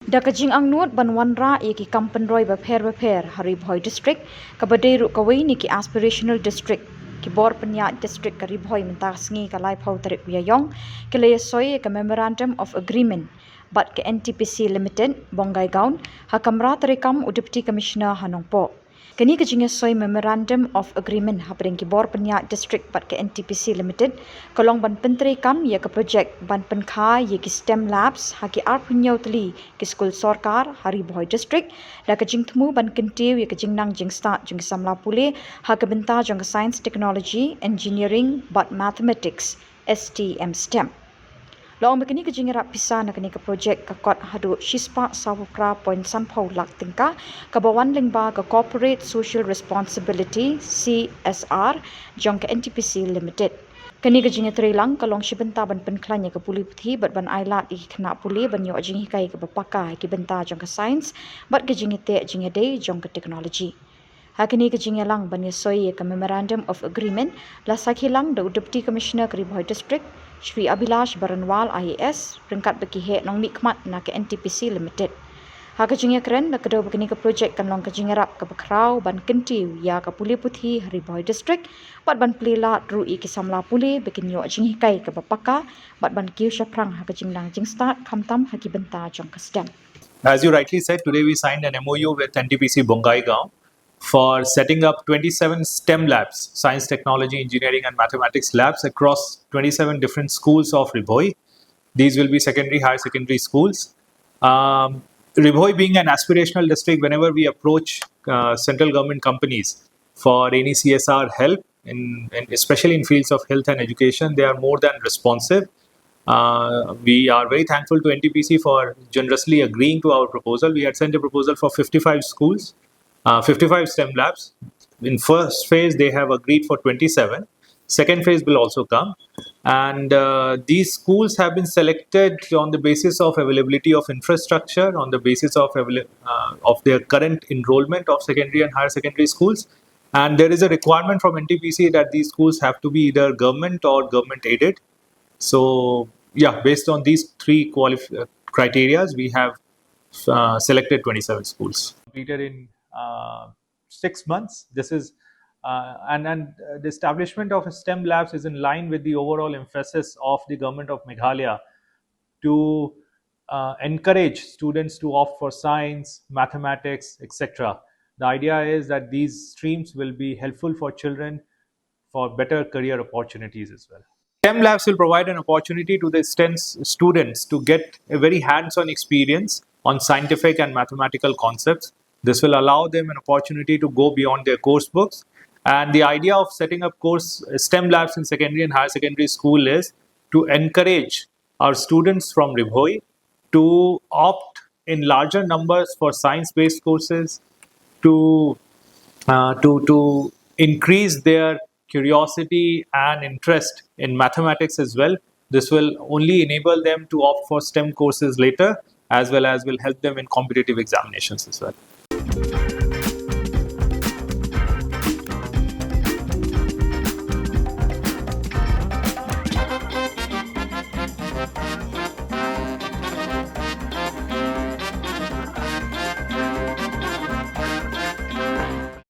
Dakajing ang nuot banwanra iki kampenroi baper hari Bhoi district kabadei ru kawai ni ki aspirational district Khubor district kari Bhoi mentasngi kalai phau tarik Yayong ke Iasoi ke memorandum of agreement but ke Ntpc limited Bongai Gaun hakamra tarikam deputy commissioner Hanongpo kini ke Iasoi memorandum of agreement hapring Khubor district but ke Ntpc limited kolong ban pentri kam ya ke project ban penkha ye ki STEM labs haki arpunyau tli ki Skul Sorkar hari Bhoi district da ke jingtmu ban kentiu ye ke jingnang jingstart jing Samla pule ha ke benta jong science technology engineering but mathematics STM STEM Long begini ke jingira pisa na kini ke project ke kot hadu shispa sawukra point sampau lak tingka ke bawan lingba ke corporate social responsibility CSR jong ke Ntpc limited. Kini ke jinga trilang ke long shibenta ban penklanya ke puli puthi bat ban ailat i kena puli ban yo jing hikai ke bapaka ke benta jong ke science bat ke jinga te jinga day jong ke technology. Hakini ke jinga lang ban Iasoi ke memorandum of agreement la sakhilang da deputy commissioner ke Bhoi district Shri Abhilash Baranwal IAS peringkat bekihe nong nikmat na ke Ntpc limited. Haka jinga keren na kedo begini ke projek kan long ke jinga rap ke bekrau ban kentiu ya ke puli puthi hari Bhoi district bat ban pelila ru i ke Samla puli bekin yo jing hikai ke bapaka bat ban kiu syaprang haka jinglang jing start kamtam haki benta jong ke STEM. As you rightly said, today we signed an MOU with Ntpc Bongai Gaon for setting up 27 STEM labs, science, technology, engineering and mathematics labs across 27 different schools of Bhoi. These will be secondary, higher secondary schools. Bhoi being an aspirational district, whenever we approach central government companies for any CSR help, especially in fields of health and education, they are more than responsive. We are very thankful to Ntpc for generously agreeing to our proposal. We had sent a proposal for 55 schools, 55 STEM labs. In first phase, they have agreed for 27. Second phase will also come. And these schools have been selected on the basis of availability of infrastructure, on the basis of their current enrollment of secondary and higher secondary schools. And there is a requirement from Ntpc that these schools have to be either government or government aided. So, yeah, based on these three criteria, we have selected 27 schools. Completed in 6 months. This is and the establishment of STEM labs is in line with the overall emphasis of the government of Meghalaya to encourage students to opt for science, mathematics, etc. The idea is that these streams will be helpful for children for better career opportunities as well. STEM labs will provide an opportunity to the STEM students to get a very hands-on experience on scientific and mathematical concepts. This will allow them an opportunity to go beyond their course books. And the idea of setting up STEM labs in secondary and higher secondary school is to encourage our students from Bhoi to opt in larger numbers for science-based courses, to increase their curiosity and interest in mathematics as well. This will only enable them to opt for STEM courses later, as well as will help them in competitive examinations as well.